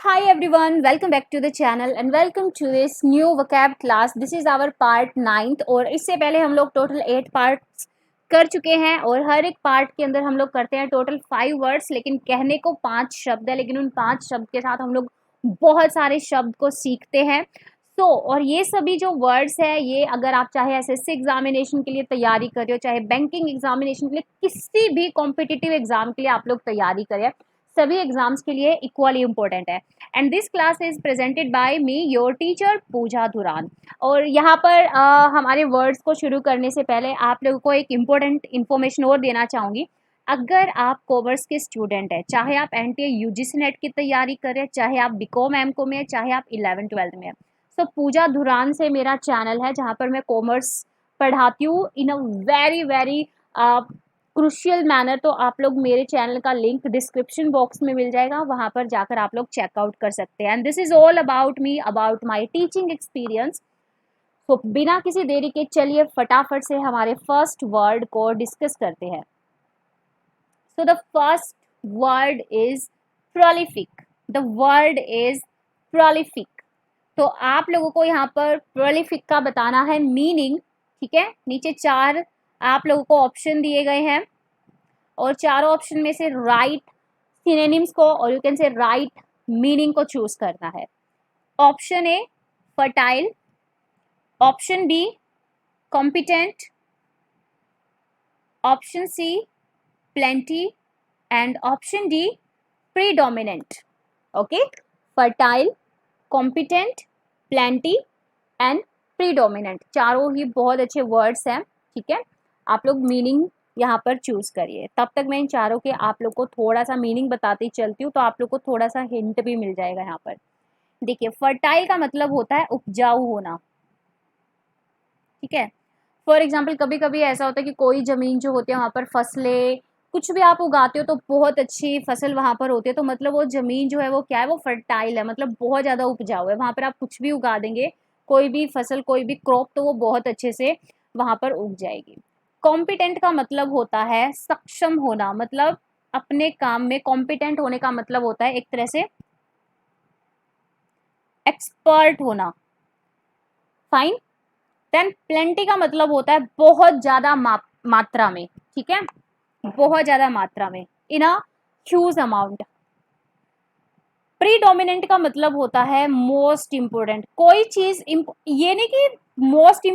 Hi everyone, welcome back to the channel and welcome to this new vocab class. This is our part 9th और इससे पहले हम लोग total 8 parts कर चुके हैं और हर एक पार्ट के अंदर हम लोग करते हैं टोटल 5 वर्ड्स, लेकिन कहने को 5 शब्द है, लेकिन उन 5 शब्द के साथ हम लोग बहुत सारे शब्द को सीखते हैं। और ये सभी जो वर्ड्स है, ये अगर आप चाहे एसएससी एग्जामिनेशन के लिए तैयारी कर रहे हो, चाहे बैंकिंग एग्जामिनेशन के लिए, किसी भी कॉम्पिटिटिव एग्जाम के लिए आप लोग तैयारी करें, सभी एग्जाम्स के लिए इक्वली इंपॉर्टेंट है। And this class is presented by me your teacher Pooja Dhuran. और यहाँ पर हमारे वर्ड्स को शुरू करने से पहले आप लोगों को एक इम्पोर्टेंट इन्फॉर्मेशन और देना चाहूँगी। अगर आप कॉमर्स के स्टूडेंट हैं, चाहे आप एनटीए यूजीसी नेट की तैयारी करें, चाहे आप बीकॉम एमकॉम में, चाहे आप 11th-12th में, सो पूजा धुरान से मेरा चैनल है जहाँ पर मैं कॉमर्स पढ़ाती हूँ in a very very crucial manner. तो आप लोग मेरे चैनल का लिंक डिस्क्रिप्शन बॉक्स में मिल जाएगा, वहाँ पर जाकर आप लोग चेकआउट कर सकते हैं। And this is all about me, about my teaching experience. तो बिना किसी देरी के चलिए फटाफट से हमारे फर्स्ट वर्ड को डिस्कस करते हैं। So the first word is prolific. The word is prolific. तो आप लोगों को यहाँ पर प्रोलिफिक का बताना है मीनिंग, ठीक है। नीचे 4 आप लोगों को ऑप्शन दिए गए हैं और चारों ऑप्शन में से राइट सिनोनिम्स को और you can say right meaning को चूज करना है। Option A fertile, option B competent, option C plenty and option D predominant. Okay, fertile, competent, plenty and predominant, चारों ही बहुत अच्छे वर्ड्स हैं, ठीक है। आप लोग मीनिंग यहाँ पर चूज करिए। तब तक मैं इन चारों के आप लोग को थोड़ा सा मीनिंग बताती चलती हूँ, तो आप लोग को थोड़ा सा हिंट भी मिल जाएगा यहाँ पर। देखिए, फर्टाइल का मतलब होता है उपजाऊ होना, ठीक है। फॉर एग्जाम्पल कभी कभी ऐसा होता है कि कोई जमीन जो होती है वहाँ पर फसलें कुछ भी आप उगाते हो तो बहुत अच्छी फसल वहाँ पर होती है, तो मतलब वो जमीन जो है वो क्या है, वो फर्टाइल है, मतलब बहुत ज़्यादा उपजाऊ है। वहाँ पर आप कुछ भी उगा देंगे, कोई भी फसल, कोई भी क्रॉप, तो वो बहुत अच्छे से वहाँ पर उग जाएगी। कॉम्पिटेंट का मतलब होता है सक्षम होना, मतलब अपने काम में कॉम्पिटेंट होने का मतलब होता है एक तरह से एक्सपर्ट होना। फाइन। देन प्लेंटी का मतलब होता है बहुत ज्यादा मात्रा में, ठीक है, बहुत ज्यादा मात्रा में, इन अ ह्यूज अमाउंट। प्रीडोमिनेंट का मतलब होता है मोस्ट इंपोर्टेंट, कोई चीज ये नहीं कि मोस्ट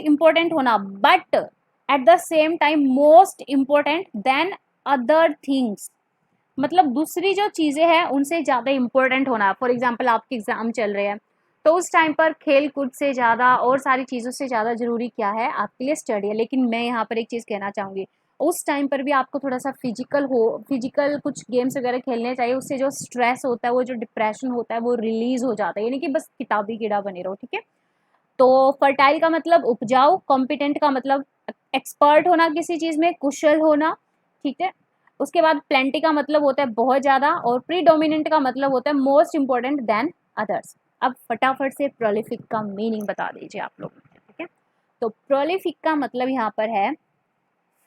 इंपोर्टेंट होना, but at the same time most important than other things, मतलब दूसरी जो चीजें हैं उनसे ज्यादा इंपॉर्टेंट होना। फॉर एग्जाम्पल आपके एग्जाम चल रहे हैं, तो उस टाइम पर खेल कूद से ज्यादा और सारी चीजों से ज्यादा जरूरी क्या है, आपके लिए स्टडी है। लेकिन मैं यहाँ पर एक चीज कहना चाहूंगी, उस टाइम पर भी आपको थोड़ा सा फिजिकल कुछ गेम्स वगैरह खेलने चाहिए। उससे जो स्ट्रेस होता है, वो जो डिप्रेशन होता है, वो रिलीज हो जाता है, यानी कि बस किताबी कीड़ा बने रहो, ठीक है। तो फर्टाइल का मतलब उपजाऊ, कॉम्पिटेंट का मतलब एक्सपर्ट होना किसी चीज में, कुशल होना, ठीक है। उसके बाद प्लेंटी का मतलब होता है बहुत ज्यादा, और प्रीडोमिनेंट का मतलब होता है मोस्ट इंपोर्टेंट देन अदर्स। अब फटाफट से प्रोलिफिक का मीनिंग बता दीजिए आप लोग, ठीक है। तो प्रोलिफिक का मतलब यहाँ पर है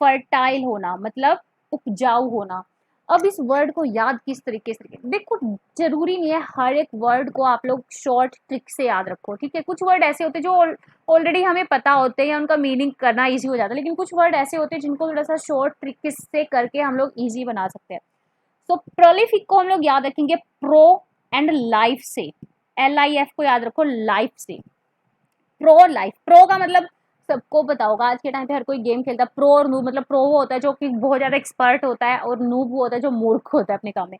फर्टाइल होना, मतलब उपजाऊ होना। अब इस वर्ड को याद किस तरीके से, देखो जरूरी नहीं है हर एक वर्ड को आप लोग शॉर्ट ट्रिक से याद रखो, ठीक है। कुछ वर्ड ऐसे होते हैं जो ऑलरेडी हमें पता होते हैं या उनका मीनिंग करना इजी हो जाता है, लेकिन कुछ वर्ड ऐसे होते हैं जिनको थोड़ा सा शॉर्ट ट्रिक से करके हम लोग इजी बना सकते हैं। तो प्रोलिफिक को हम लोग याद रखेंगे प्रो एंड लाइफ से, LIF को याद रखो, लाइफ से। प्रो लाइफ, प्रो का मतलब सबको पता होगा, आज के टाइम पे हर कोई गेम खेलता है। प्रो और नूब, मतलब प्रो वो होता है जो कि बहुत ज्यादा एक्सपर्ट होता है, और नूब वो होता है जो मूर्ख होता है अपने काम में।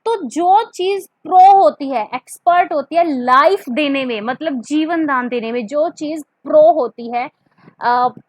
तो जो चीज प्रो होती है, एक्सपर्ट होती है लाइफ देने में, मतलब जीवन दान देने में, जो चीज प्रो होती है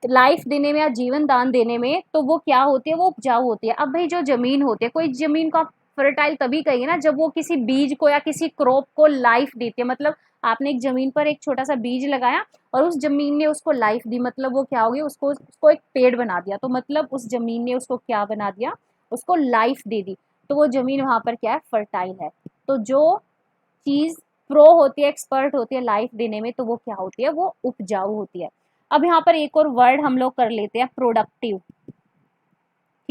लाइफ देने में या जीवन दान देने में, तो वो क्या होती है, वो उपजाऊ होती है। अब भाई जो जमीन होती है, कोई जमीन को आप फर्टाइल तभी कहिए ना जब वो किसी बीज को या किसी क्रॉप को लाइफ देती है। मतलब आपने एक जमीन पर एक छोटा सा बीज लगाया और उस जमीन ने उसको लाइफ दी, मतलब वो क्या होगी, उसको एक पेड़ बना दिया, तो मतलब उस जमीन ने उसको क्या बना दिया, उसको लाइफ दे दी। तो वो जमीन वहां पर क्या है, फर्टाइल है। तो जो चीज प्रो होती है, एक्सपर्ट होती है लाइफ देने में, तो वो क्या होती है, वो उपजाऊ होती है। अब यहाँ पर एक और वर्ड हम लोग कर लेते हैं, प्रोडक्टिव,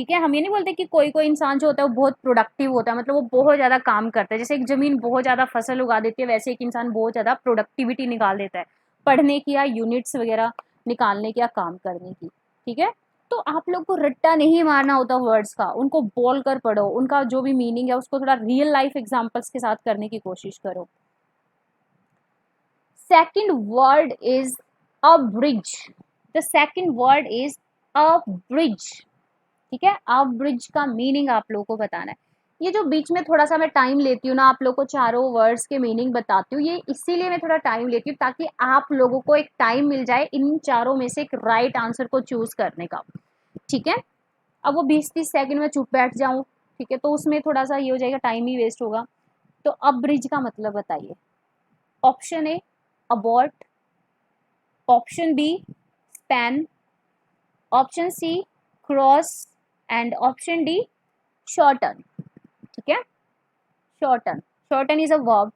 ठीक है। हम ये नहीं बोलते कि कोई कोई इंसान जो होता है वो बहुत प्रोडक्टिव होता है, मतलब वो बहुत ज़्यादा काम करता है। जैसे एक ज़मीन बहुत ज़्यादा फसल उगा देती है, वैसे एक इंसान बहुत ज़्यादा प्रोडक्टिविटी निकाल देता है पढ़ने की या यूनिट्स वगैरह निकालने की या काम करने की, ठीक है। तो आप लोग को रट्टा नहीं मारना होता वर्ड्स का, उनको बोल कर पढ़ो, उनका जो भी मीनिंग है उसको थोड़ा रियल लाइफ एग्जाम्पल्स के साथ करने की कोशिश करो। Second word is a bridge. The second word is a bridge, ठीक है। अ ब्रिज का मीनिंग आप लोगों को बताना है। ये जो बीच में थोड़ा सा मैं टाइम लेती हूँ ना, आप लोगों को चारों वर्ड्स के मीनिंग बताती हूँ, ये इसीलिए मैं थोड़ा टाइम लेती हूँ ताकि आप लोगों को एक टाइम मिल जाए इन चारों में से एक राइट आंसर को चूज करने का, ठीक है। अब वो 20-30 सेकंड में चुप बैठ जाऊं, ठीक है, तो उसमें थोड़ा सा ये हो जाएगा, टाइम ही वेस्ट होगा। तो अब ब्रिज का मतलब बताइए। Option A abort, option B span, option C cross and option D shorten, ठीक है। Shorten, shorten is a verb.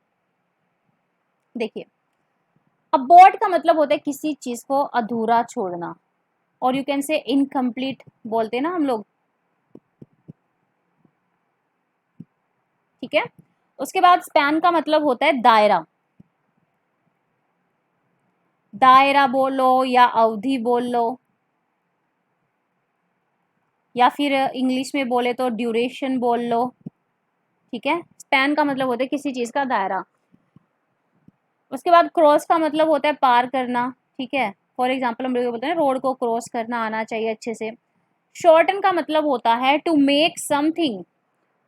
देखिए, अबॉर्ट का मतलब होता है किसी चीज को अधूरा छोड़ना, और यू कैन से इनकम्प्लीट बोलते हैं ना हम लोग, ठीक है। उसके बाद स्पैन का मतलब होता है दायरा, दायरा बोल लो या अवधि बोल लो, या फिर इंग्लिश में बोले तो ड्यूरेशन बोल लो, ठीक है। स्पैन का मतलब होता है किसी चीज का दायरा। उसके बाद क्रॉस का मतलब होता है पार करना, ठीक है। फॉर एग्जाम्पल हम लोग बोलते हैं रोड को क्रॉस करना आना चाहिए अच्छे से। शॉर्टन का मतलब होता है to make something,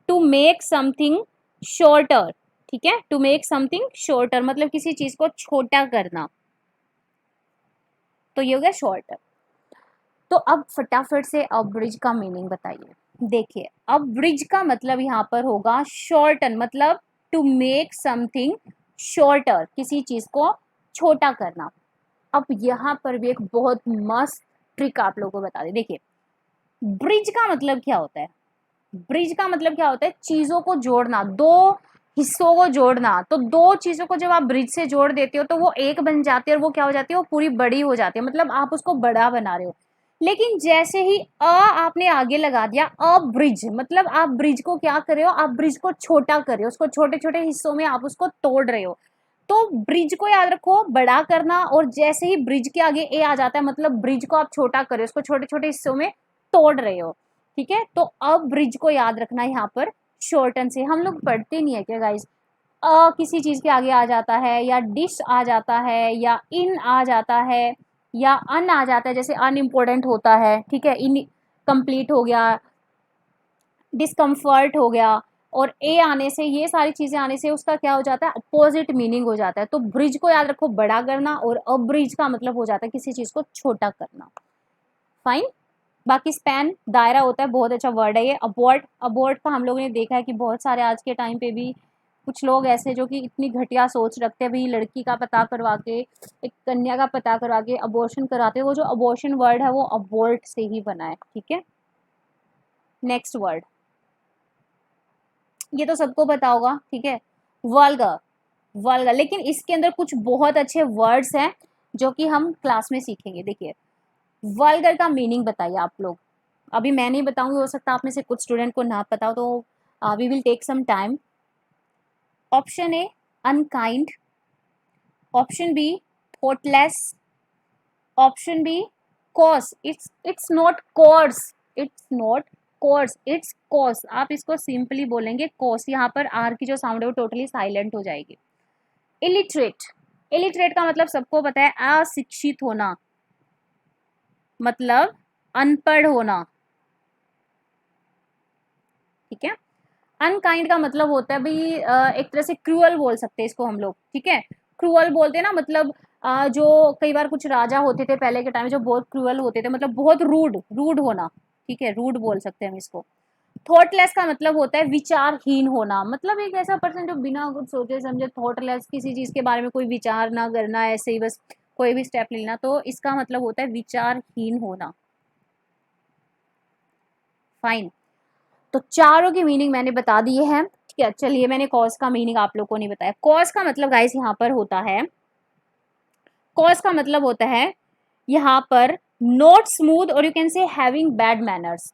to make something shorter, ठीक है। टू मेक समथिंग शॉर्टर मतलब किसी चीज को छोटा करना, तो ये हो गया शॉर्टर। तो अब फटाफट से अब ब्रिज का मीनिंग बताइए। देखिए, अब ब्रिज का मतलब यहाँ पर होगा शॉर्टन, मतलब टू मेक समथिंग शॉर्टर, किसी चीज को छोटा करना। अब यहाँ पर भी एक बहुत मस्त ट्रिक आप लोगों को बता दें। देखिए, ब्रिज का मतलब क्या होता है? ब्रिज का मतलब क्या होता है? चीजों को जोड़ना, दो हिस्सों को जोड़ना। तो दो चीजों को जब आप ब्रिज से जोड़ देते हो तो वो एक बन जाती है, और वो क्या हो जाती है? वो पूरी बड़ी हो जाती है, मतलब आप उसको बड़ा बना रहे हो। लेकिन जैसे ही आपने आगे लगा दिया, अ ब्रिज, मतलब आप ब्रिज को क्या कर रहे हो? आप ब्रिज को छोटा कर रहे हो, उसको छोटे छोटे हिस्सों में आप उसको तोड़ रहे हो। तो ब्रिज को याद रखो, बड़ा करना, और जैसे ही ब्रिज के आगे ए आ जाता है मतलब ब्रिज को आप छोटा कर रहे हो, उसको छोटे छोटे हिस्सों में तोड़ रहे हो, ठीक है। तो अब ब्रिज को याद रखना यहाँ पर शॉर्टन से। हम लोग पढ़ते नहीं है क्या गाइस? किसी चीज के आगे आ जाता है, या डिश आ जाता है, या इन आ जाता है, या अन आ जाता है, जैसे अनइम्पोर्टेंट होता है, ठीक है, इन कंप्लीट हो गया, डिस्कम्फर्ट हो गया, और ए आने से, ये सारी चीजें आने से उसका क्या हो जाता है? अपोजिट मीनिंग हो जाता है। तो ब्रिज को याद रखो, बड़ा करना, और अब ब्रिज का मतलब हो जाता है किसी चीज को छोटा करना। फाइन। बाकी स्पैन दायरा होता है, बहुत अच्छा वर्ड है ये। अबॉर्ट, अबॉर्ट का हम लोगों ने देखा है कि बहुत सारे आज के टाइम पे भी कुछ लोग ऐसे जो कि इतनी घटिया सोच रखते हैं, भाई लड़की का पता करवा के, एक कन्या का पता करवा के अबॉर्शन कराते हैं। वो जो अबॉर्शन वर्ड है वो अबॉर्ट से ही बना है, ठीक है। नेक्स्ट वर्ड, ये तो सबको पता होगा, ठीक है, वल्गर। वल्गर, लेकिन इसके अंदर कुछ बहुत अच्छे वर्ड्स हैं जो कि हम क्लास में सीखेंगे। देखिए, वल्गर का मीनिंग बताइए आप लोग। अभी मैं नहीं बताऊंगी, हो सकता है आप में से कुछ स्टूडेंट को ना पता हो, तो we will take some time. Option A unkind, option B thoughtless, option B coarse, it's not course, it's not course, it's coarse. आप इसको सिंपली बोलेंगे कॉस, यहाँ पर आर की जो साउंड है वो टोटली साइलेंट हो जाएगी। इलिटरेट, इलिटरेट का मतलब सबको पता है, अशिक्षित होना, मतलब अनपढ़ होना, ठीक है। अनकाइंड का मतलब होता है भाई, एक तरह से क्रूअल बोल सकते हैं इसको हम लोग, ठीक है। क्रूअल बोलते हैं ना, मतलब जो कई बार कुछ राजा होते थे पहले के टाइम, जो बहुत क्रूअल होते थे, मतलब बहुत रूड, रूड होना, ठीक है, रूड बोल सकते हैं हम इसको। थॉटलेस का मतलब होता है विचारहीन होना, मतलब एक ऐसा पर्सन जो बिना कुछ सोचे समझे, थॉटलेस, किसी चीज के बारे में कोई विचार ना करना, ऐसे ही बस कोई भी स्टेप लेना, तो इसका मतलब होता है विचारहीन होना। फाइन। तो चारों की मीनिंग मैंने बता दिए हैं, ठीक है। चलिए, मैंने कॉज का मीनिंग आप लोग को नहीं बताया। कॉज का मतलब गाइस यहाँ पर होता है, कॉज का मतलब होता है यहाँ पर नॉट स्मूथ, और यू कैन से हैविंग बैड मैनर्स।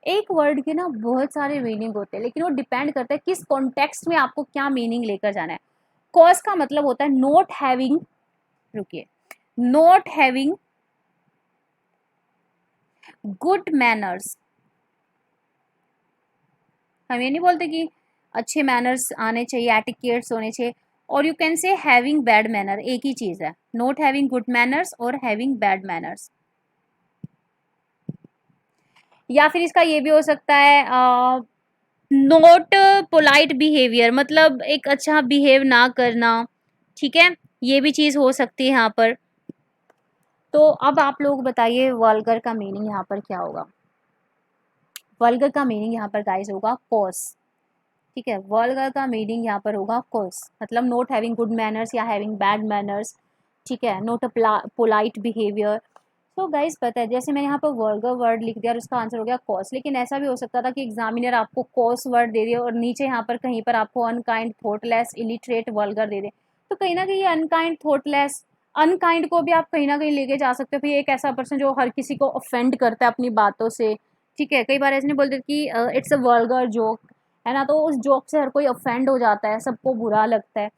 एक वर्ड के ना बहुत सारे मीनिंग होते हैं, लेकिन वो डिपेंड करता है किस कॉन्टेक्स्ट में आपको क्या मीनिंग लेकर जाना है। कॉज का मतलब होता है नॉट हैविंग, रुकिए, नॉट हैविंग गुड मैनर्स। हम ये नहीं बोलते कि अच्छे मैनर्स आने चाहिए, एटिकेट्स होने चाहिए, और यू कैन से हैविंग बैड मैनर, एक ही चीज है, नॉट हैविंग गुड मैनर्स और हैविंग बैड मैनर्स। या फिर इसका ये भी हो सकता है नॉट पोलाइट बिहेवियर, मतलब एक अच्छा बिहेव ना करना, ठीक है, ये भी चीज हो सकती है यहाँ पर। तो अब आप लोग बताइए वल्गर का मीनिंग यहाँ पर क्या होगा। वल्गर का मीनिंग यहाँ पर गाइस होगा कॉज, ठीक है, वल्गर का मीनिंग यहाँ पर होगा कॉज, मतलब नॉट हैविंग गुड मैनर्स या हैविंग बैड मैनर्स, ठीक है, नॉट अ पोलाइट बिहेवियर। तो गाइस पता है, जैसे मैंने यहाँ पर वल्गर वर्ड लिख दिया और उसका आंसर हो गया कॉस, लेकिन ऐसा भी हो सकता था कि एग्जामिनर आपको कॉस वर्ड दे दे और नीचे यहाँ पर कहीं पर आपको अनकाइंड, थॉटलेस, इलिटरेट, वल्गर दे दे। तो कहीं ना कहीं ये अनकाइंड, थॉटलेस, अनकाइंड को भी आप कहीं ना कहीं लेके जा सकते हो, फिर एक ऐसा पर्सन जो हर किसी को ऑफेंड करता है अपनी बातों से, ठीक है, कई बार ऐसे नहीं बोलते कि इट्स अ वल्गर जोक, है ना, तो उस जोक से हर कोई ऑफेंड हो जाता है, सबको बुरा लगता है।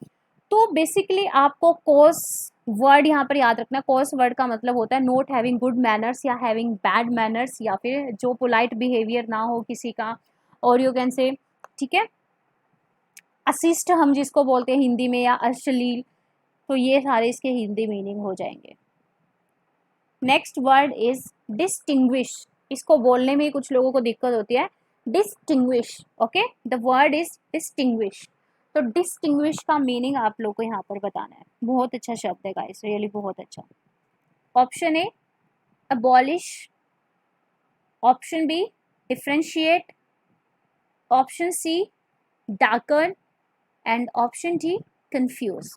तो बेसिकली आपको कोस वर्ड यहाँ पर याद रखना, कोस वर्ड का मतलब होता है नॉट हैविंग गुड मैनर्स या हैविंग बैड मैनर्स, या फिर जो पोलाइट बिहेवियर ना हो किसी का, और यू कैन से, ठीक है, असिस्ट हम जिसको बोलते हैं हिंदी में, या अश्लील, तो ये सारे इसके हिंदी मीनिंग हो जाएंगे। नेक्स्ट वर्ड इज डिस्टिंग्विश, इसको बोलने में कुछ लोगों को दिक्कत होती है, distinguish, okay, the word is distinguish. तो डिस्टिंग्विश का मीनिंग आप लोग को यहाँ पर बताना है, बहुत अच्छा शब्द है गाइस, रियली बहुत अच्छा। Option A abolish, option B differentiate, option C darken, and option D confuse.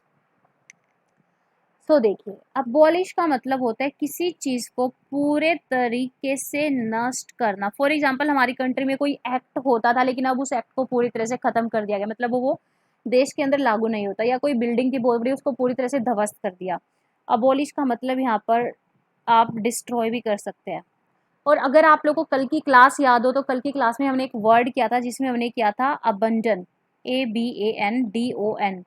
तो देखिए, अबॉलिश का मतलब होता है किसी चीज को पूरे तरीके से नष्ट करना। फॉर एग्जाम्पल, हमारी कंट्री में कोई एक्ट होता था लेकिन अब उस एक्ट को पूरी तरह से खत्म कर दिया गया, मतलब वो देश के अंदर लागू नहीं होता, या कोई बिल्डिंग थी बहुत बड़ी उसको पूरी तरह से ध्वस्त कर दिया। अबॉलिश का मतलब यहाँ पर आप डिस्ट्रॉय भी कर सकते हैं। और अगर आप लोग को कल की क्लास याद हो, तो कल की क्लास में हमने एक वर्ड किया था जिसमें हमने किया था अबंडन, ABANDON,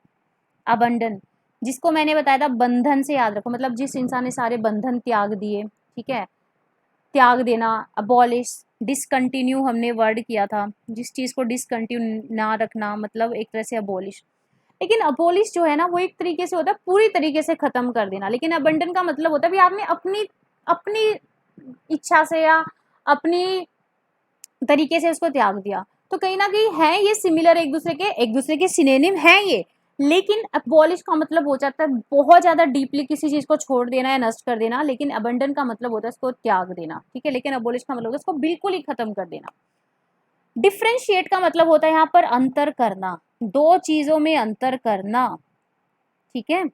अबंडन, जिसको मैंने बताया था बंधन से याद रखो, मतलब जिस इंसान ने सारे बंधन त्याग दिए, ठीक है, त्याग देना, अबॉलिश। डिसकंटिन्यू हमने वर्ड किया था, जिस चीज़ को डिसकंटिन्यू ना रखना, मतलब एक तरह से अबॉलिश। लेकिन अबॉलिश जो है ना, वो एक तरीके से होता है पूरी तरीके से खत्म कर देना, लेकिन अबंडन का मतलब होता है भी आपने अपनी अपनी इच्छा से या अपनी तरीके से उसको त्याग दिया। तो कहीं ना कहीं है ये सिमिलर, एक दूसरे के सिनोनिम है ये, लेकिन अबॉलिश का मतलब हो जाता है बहुत ज्यादा डीपली किसी चीज को छोड़ देना या नष्ट कर देना, लेकिन अबंडन का मतलब होता है इसको त्याग देना, ठीक है, लेकिन अबॉलिश का मतलब होता है इसको बिल्कुल ही खत्म कर देना। डिफ्रेंशिएट का मतलब होता है यहाँ पर अंतर करना, दो चीजों में अंतर करना, ठीक है।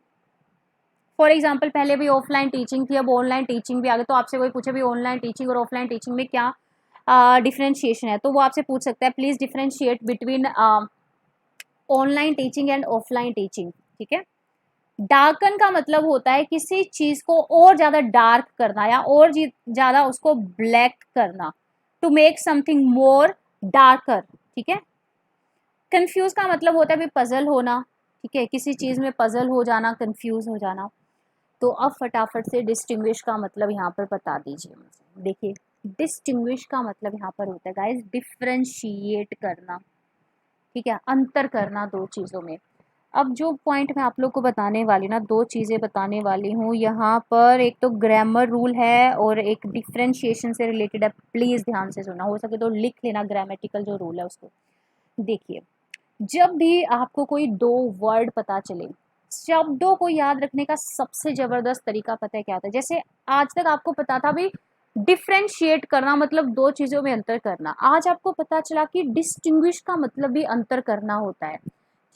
फॉर एग्जाम्पल, पहले भी ऑफलाइन टीचिंग थी, अब ऑनलाइन टीचिंग भी आ गई, तो आपसे कोई पूछे भी ऑनलाइन टीचिंग और ऑफलाइन टीचिंग में क्या डिफरेंशिएशन है, तो वो आपसे पूछ सकता है please differentiate between online teaching and offline teaching, ठीक है। डार्कन का मतलब होता है किसी चीज को और ज्यादा डार्क करना या और ज्यादा उसको ब्लैक करना, to make something more darker, ठीक है। कंफ्यूज का मतलब होता है भी पजल होना, ठीक है, किसी चीज में पजल हो जाना, कंफ्यूज हो जाना। तो अब फटाफट से डिस्टिंग्विश का मतलब यहाँ पर बता दीजिए मुझे। देखिए, डिस्टिंग्विश का मतलब यहाँ पर होता है गाइस डिफ्रेंशिएट करना, ठीक है, अंतर करना दो चीज़ों में। अब जो पॉइंट मैं आप लोग को बताने वाली ना, दो चीज़ें बताने वाली हूँ यहाँ पर, एक तो ग्रामर रूल है और एक डिफ्रेंशिएशन से रिलेटेड है, प्लीज़ ध्यान से सुनना, हो सके तो लिख लेना ग्रामेटिकल जो रूल है उसको। देखिए, जब भी आपको कोई दो वर्ड पता चले, शब्दों को याद रखने का सबसे जबरदस्त तरीका पता है क्या होता है, जैसे आज तक आपको पता था भी डिफ्रेंशिएट करना मतलब दो चीजों में अंतर करना, आज आपको पता चला कि डिस्टिंग्विश का मतलब भी अंतर करना होता है,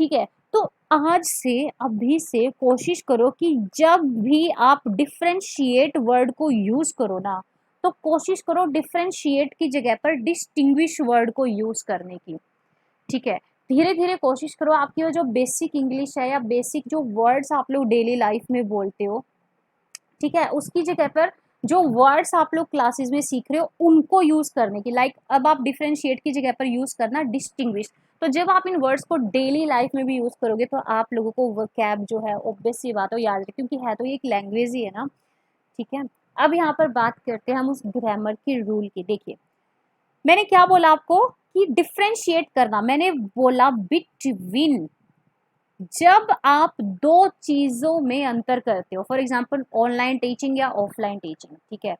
ठीक है। तो आज से, अभी से कोशिश करो कि जब भी आप डिफ्रेंशिएट वर्ड को यूज करो ना, तो कोशिश करो डिफ्रेंशिएट की जगह पर डिस्टिंग्विश वर्ड को यूज करने की, ठीक है। धीरे धीरे कोशिश करो, आपकी वो जो बेसिक इंग्लिश है या बेसिक जो वर्ड्स आप लोग डेली लाइफ में बोलते हो, ठीक है, उसकी जगह पर जो वर्ड्स आप लोग क्लासेस में सीख रहे हो उनको यूज करने की। लाइक अब आप डिफरेंशिएट की जगह पर यूज करना डिस्टिंग्विश। तो जब आप इन वर्ड्स को डेली लाइफ में भी यूज करोगे तो आप लोगों को वर्कैब जो है ऑब्वियस सी बात है याद रहे, क्योंकि है तो ये एक लैंग्वेज ही है ना। ठीक है, अब यहाँ पर बात करते हैं हम उस ग्रामर के रूल की। देखिए मैंने क्या बोला आपको कि डिफरेंशिएट करना, मैंने बोला बिटवीन। जब आप दो चीजों में अंतर करते हो, फॉर एग्जाम्पल ऑनलाइन टीचिंग या ऑफलाइन टीचिंग, ठीक है,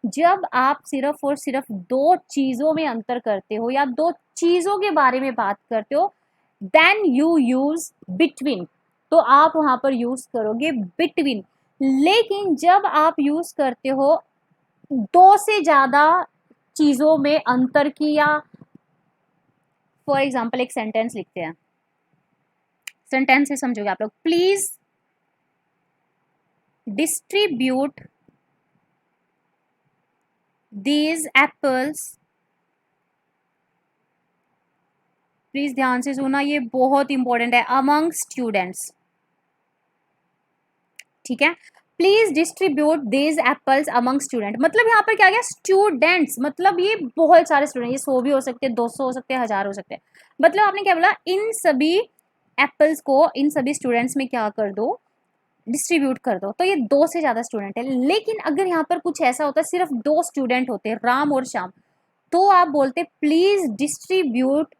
जब आप सिर्फ और सिर्फ दो चीजों में अंतर करते हो या दो चीजों के बारे में बात करते हो, देन यू यूज बिटवीन। तो आप वहां पर यूज करोगे बिटवीन। लेकिन जब आप यूज करते हो दो से ज्यादा चीजों में अंतर की, या फॉर एग्जाम्पल एक सेंटेंस लिखते हैं, सेंटेंस से समझोगे आप लोग। Please distribute these apples, please ध्यान से सुना, ये बहुत इंपॉर्टेंट है, अमंग स्टूडेंट्स। ठीक है, please distribute these apples among student, मतलब यहाँ पर क्या गया, स्टूडेंट्स, मतलब ये बहुत सारे स्टूडेंट, ये 100 भी हो सकते हैं, 200 हो सकते हैं, 1000 हो सकते हैं। मतलब आपने क्या बोला, इन सभी एप्पल्स को इन सभी स्टूडेंट्स में क्या कर दो, डिस्ट्रीब्यूट कर दो। तो ये दो से ज्यादा स्टूडेंट है। लेकिन अगर यहाँ पर कुछ ऐसा होता है, सिर्फ दो स्टूडेंट होते हैं, राम और श्याम, तो आप बोलते please distribute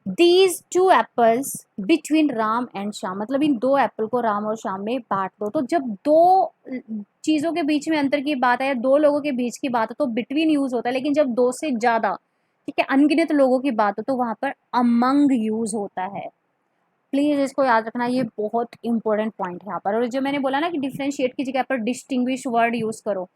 these two apples between Ram and Shyam, मतलब इन दो एप्पल को राम और श्याम में बांट दो। तो जब दो चीजों के बीच में अंतर की बात है या दो लोगों के बीच की बात है तो बिटवीन यूज होता है। लेकिन जब दो से ज्यादा, ठीक है, अनगिनत लोगों की बात हो तो वहां पर अमंग यूज होता है। प्लीज इसको याद रखना, ये बहुत इंपॉर्टेंट पॉइंट है यहाँ पर। और जो मैंने बोला ना कि डिफरेंशिएट की जगह पर डिस्टिंग्विश वर्ड यूज करो,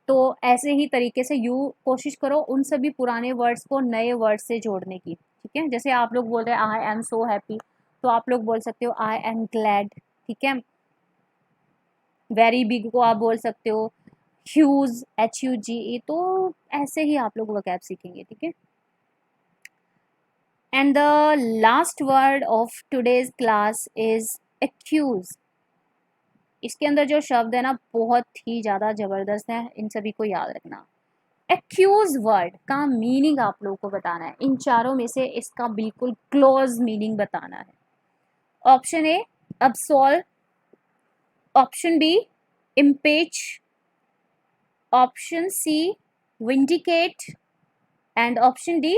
तो ऐसे ही तरीके से यू कोशिश करो उन सभी पुराने वर्ड्स को नए वर्ड से जोड़ने की। ठीक है, जैसे आप लोग बोल रहे हैं आई एम सो हैप्पी, तो आप लोग बोल सकते हो आई एम ग्लैड। ठीक है, वेरी बिग को आप बोल सकते हो ह्यूज, HUGE। तो ऐसे ही आप लोग वर्कैब सीखेंगे। ठीक है, and the last word of today's class is accuse. इसके अंदर जो शब्द है ना बहुत ही ज़्यादा ज़बरदस्त है, इन सभी को याद रखना। एक्यूज वर्ड का मीनिंग आप लोगों को बताना है, इन चारों में से इसका बिल्कुल क्लोज मीनिंग बताना है। Option A absolve, option B impeach, option C vindicate and option D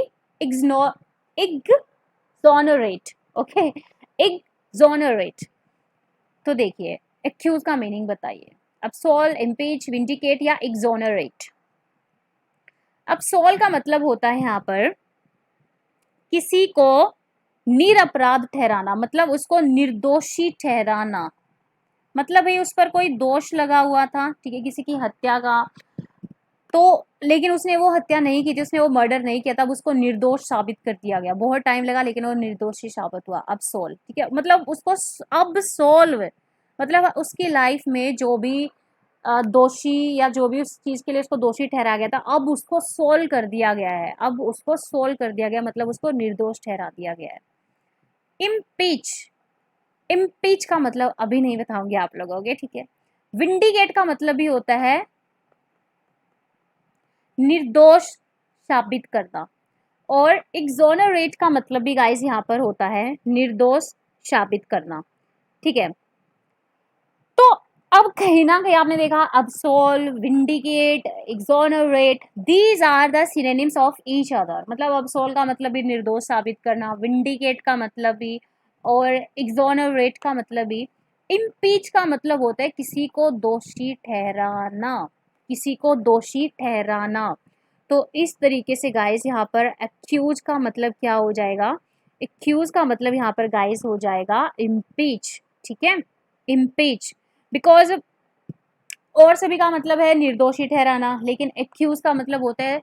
exonerate. Okay, exonerate. तो देखिए एक्यूज का मीनिंग बताइए, अब्सॉल्व, इम्पीच, विंडिकेट या एग्जोनरेट। अब्सॉल्व का मतलब होता है यहाँ पर किसी को निरपराध ठहराना, मतलब उसको निर्दोषी ठहराना। मतलब भाई उस पर कोई दोष लगा हुआ था, ठीक है, किसी की हत्या का, तो लेकिन उसने वो हत्या नहीं की थी, उसने वो मर्डर नहीं किया, तब उसको निर्दोष साबित कर दिया गया। बहुत टाइम लगा लेकिन वो निर्दोषी साबित हुआ, अब सोल्व। ठीक है, मतलब उसको अब सोल्व, मतलब उसकी लाइफ में जो भी दोषी या जो भी उस चीज के लिए उसको दोषी ठहराया गया था, अब उसको सोल्व कर दिया गया है, अब उसको सोल्व कर दिया गया, मतलब उसको निर्दोष ठहरा दिया गया है। इम्पीच, इम्पीच का मतलब अभी नहीं बताऊंगी आप लोगों के। ठीक है, विंडिकेट का मतलब भी होता है निर्दोष साबित करना, और एक्सोनरेट का मतलब भी गाइस यहाँ पर होता है निर्दोष साबित करना। ठीक है, तो अब कहीं ना कहीं आपने देखा absolve, vindicate, exonerate, these are the synonyms of each other. मतलब अब्सोल्व का मतलब भी निर्दोष साबित करना, विंडिकेट का मतलब भी, और एक्सोनरेट का मतलब भी। इम्पीच का मतलब होता है किसी को दोषी ठहराना, किसी को दोषी ठहराना। तो इस तरीके से गाइस यहाँ पर एक्यूज का मतलब क्या हो जाएगा, एक्यूज का मतलब यहाँ पर गाइस हो जाएगा इम्पीच। ठीक है, इम्पीच, बिकॉज और सभी का मतलब है निर्दोषी ठहराना, लेकिन एक्यूज का मतलब होता है,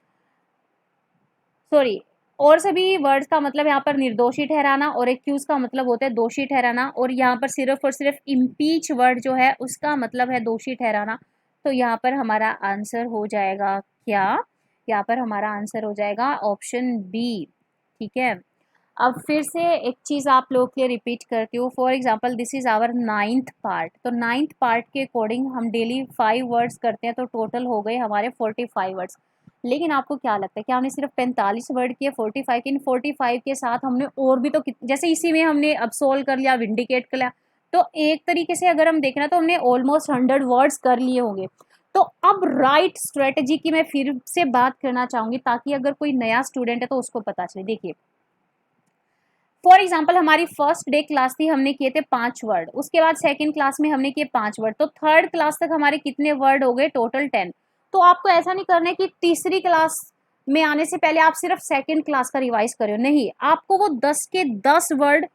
सॉरी, और सभी वर्ड्स का मतलब यहाँ पर निर्दोषी ठहराना और एक्यूज का मतलब होता है दोषी ठहराना, और यहाँ पर सिर्फ और सिर्फ इम्पीच वर्ड जो है उसका मतलब है दोषी ठहराना। तो यहाँ पर हमारा आंसर हो जाएगा क्या, यहाँ पर हमारा आंसर हो जाएगा ऑप्शन बी। ठीक है, अब फिर से एक चीज़ आप लोग के लिए रिपीट करती हूँ। For example this is our 9th part, तो 9th पार्ट के अकॉर्डिंग हम डेली 5 वर्ड्स करते हैं, तो टोटल हो गए हमारे 45 वर्ड्स। लेकिन आपको क्या लगता है कि हमने सिर्फ 45 वर्ड किए 45 के, इन 45 के साथ हमने और भी तो जैसे इसी में हमने अब सोल्व कर लिया, विंडिकेट कर लिया, तो एक तरीके से अगर हम देखना तो हमने ऑलमोस्ट 100 वर्ड्स कर लिए होंगे। तो अब राइट स्ट्रेटजी की मैं फिर से बात करना चाहूँगी, ताकि अगर कोई नया स्टूडेंट है तो उसको पता चले। देखिए फॉर एग्जाम्पल हमारी फर्स्ट डे क्लास थी, हमने किए थे 5 वर्ड, उसके बाद सेकंड क्लास में हमने किए 5 वर्ड, तो थर्ड क्लास तक हमारे कितने वर्ड हो गए टोटल 10। तो आपको ऐसा नहीं करना है कि तीसरी क्लास में आने से पहले आप सिर्फ सेकंड क्लास का रिवाइज करो, नहीं, आपको वो 10 के 10 वर्ड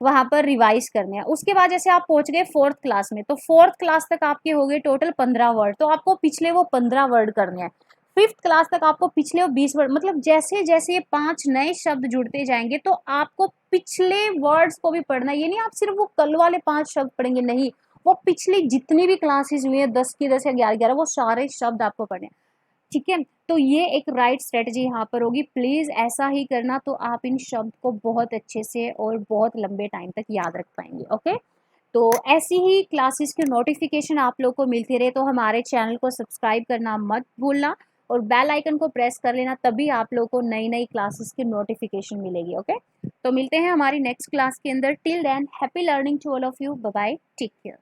वहां पर रिवाइज करने हैं। उसके बाद जैसे आप पहुंच गए फोर्थ क्लास में, तो फोर्थ क्लास तक आपके हो गए टोटल 15 वर्ड, तो आपको पिछले वो 15 वर्ड करने हैं। फिफ्थ क्लास तक आपको पिछले वो 20 वर्ड, मतलब जैसे जैसे ये 5 नए शब्द जुड़ते जाएंगे तो आपको पिछले वर्ड्स को भी पढ़ना है। ये नहीं आप सिर्फ वो कल वाले 5 शब्द पढ़ेंगे, नहीं, वो पिछली जितनी भी क्लासेस हुई है 10 की 10 या 11 वो सारे शब्द आपको पढ़ने हैं। ठीक है, तो ये एक राइट स्ट्रेटजी यहाँ पर होगी। प्लीज़ ऐसा ही करना, तो आप इन शब्द को बहुत अच्छे से और बहुत लंबे टाइम तक याद रख पाएंगे। ओके, तो ऐसी ही क्लासेस की नोटिफिकेशन आप लोग को मिलती रहे तो हमारे चैनल को सब्सक्राइब करना मत भूलना और बेल आइकन को प्रेस कर लेना, तभी आप लोग को नई नई क्लासेस की नोटिफिकेशन मिलेगी। ओके, तो मिलते हैं हमारी नेक्स्ट क्लास के अंदर। Till then happy learning to all of you, bye bye, take care.